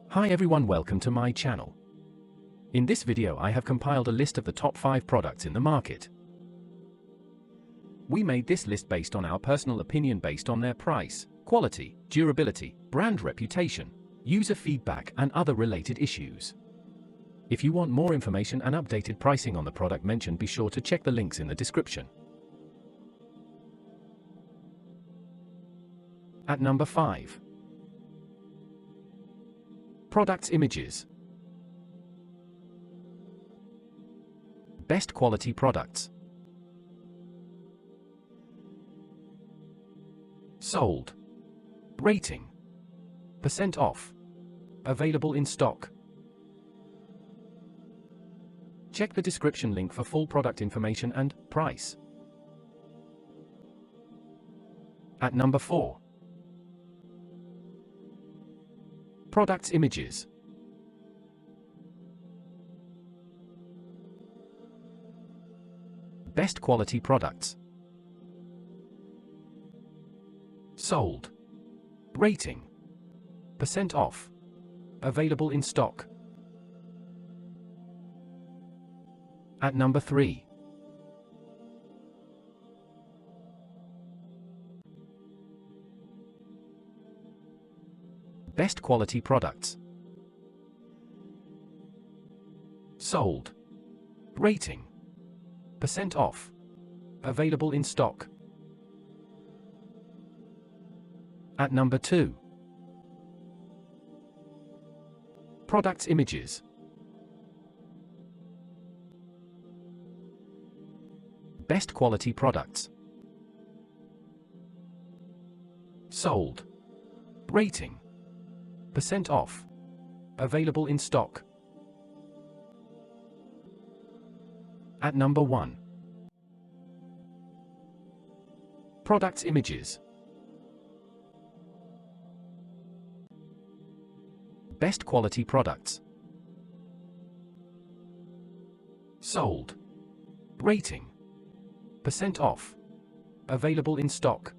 Hi everyone, welcome to my channel. In this video I have compiled a list of the top 5 products in the market. We made this list based on our personal opinion based on their price, quality, durability, brand reputation, user feedback and other related issues. If you want more information and updated pricing on the product mentioned, be sure to check the links in the description. At number 5. Products images. Best quality products. Sold. Rating. Percent off. Available in stock. Check the description link for full product information and price. At number 4. Products images. Best quality products. Sold. Rating. Percent off. Available in stock. At number 3. Best quality products. Sold. Rating. Percent off. Available in stock. At number 2. Products images. Best quality products. Sold. Rating. Percent off. Available in stock. At number 1. Products images. Best quality products. Sold. Rating. Percent off. Available in stock.